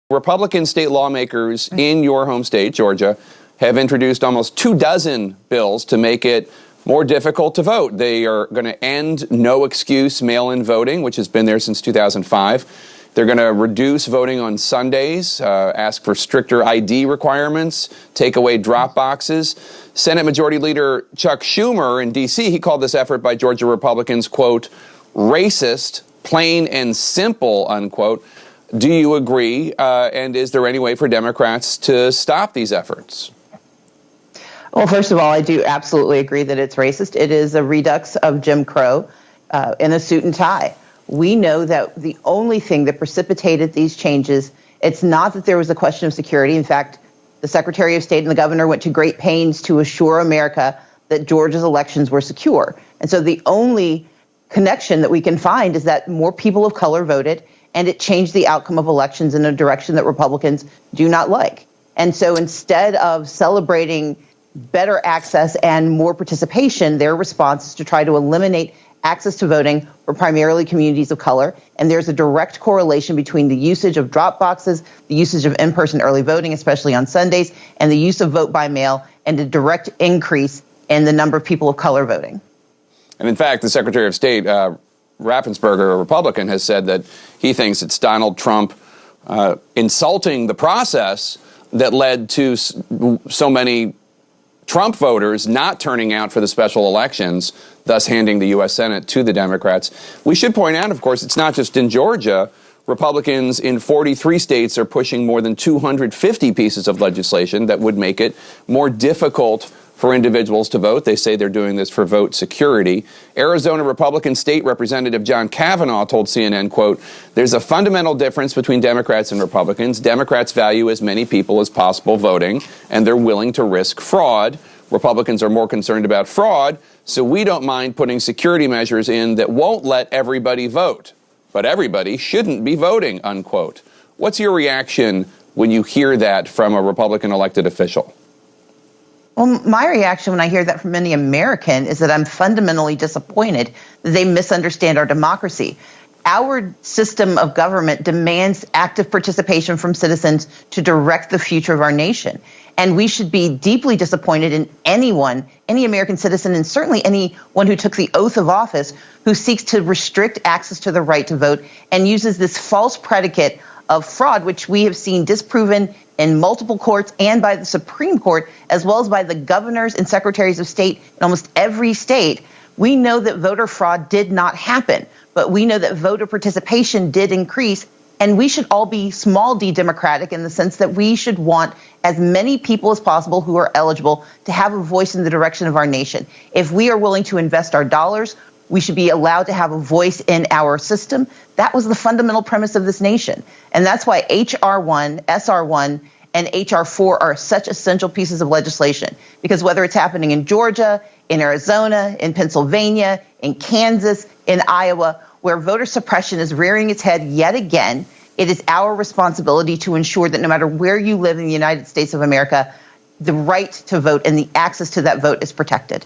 Republican state lawmakers in your home state, Georgia, have introduced almost 24 bills to make it more difficult to vote. They are going to end no excuse mail-in voting, which has been there since 2005. They're going to reduce voting on Sundays, ask for stricter ID requirements, take away drop boxes. Senate Majority Leader Chuck Schumer in D.C., he called this effort by Georgia Republicans, quote, racist, plain and simple, unquote. Do you agree? And is there any way for Democrats to stop these efforts? Well, first of all, I do absolutely agree that it's racist. It is a redux of Jim Crow in a suit and tie. We know that the only thing that precipitated these changes, it's not that there was a question of security. In fact, the Secretary of State and the governor went to great pains to assure America that Georgia's elections were secure. And so the only connection that we can find is that more people of color voted, and it changed the outcome of elections in a direction that Republicans do not like. And so instead of celebrating better access and more participation, their response is to try to eliminate access to voting for primarily communities of color. And there's a direct correlation between the usage of drop boxes, the usage of in-person early voting, especially on Sundays, and the use of vote by mail, and a direct increase in the number of people of color voting. And in fact, the Secretary of State, Raffensperger, a Republican, has said that he thinks it's Donald Trump insulting the process that led to so many Trump voters not turning out for the special elections, thus handing the U.S. Senate to the Democrats. We should point out, of course, it's not just in Georgia. Republicans in 43 states are pushing more than 250 pieces of legislation that would make it more difficult for individuals to vote. They say they're doing this for vote security. Arizona Republican State Representative John Kavanaugh told CNN, quote, there's a fundamental difference between Democrats and Republicans. Democrats value as many people as possible voting, and they're willing to risk fraud. Republicans are more concerned about fraud, so we don't mind putting security measures in that won't let everybody vote. But everybody shouldn't be voting, unquote. What's your reaction when you hear that from a Republican elected official? Well, my reaction when I hear that from any American is that I'm fundamentally disappointed that they misunderstand our democracy. Our system of government demands active participation from citizens to direct the future of our nation. And we should be deeply disappointed in anyone, any American citizen, and certainly anyone who took the oath of office who seeks to restrict access to the right to vote and uses this false predicate of fraud, which we have seen disproven in multiple courts and by the Supreme Court, as well as by the governors and secretaries of state in almost every state. We know that voter fraud did not happen, but we know that voter participation did increase. And we should all be small d democratic in the sense that we should want as many people as possible who are eligible to have a voice in the direction of our nation. If we are willing to invest our dollars, we should be allowed to have a voice in our system. That was the fundamental premise of this nation. And that's why H.R. 1, S.R. 1, and H.R. 4 are such essential pieces of legislation. Because whether it's happening in Georgia, in Arizona, in Pennsylvania, in Kansas, in Iowa, where voter suppression is rearing its head yet again, it is our responsibility to ensure that no matter where you live in the United States of America, the right to vote and the access to that vote is protected.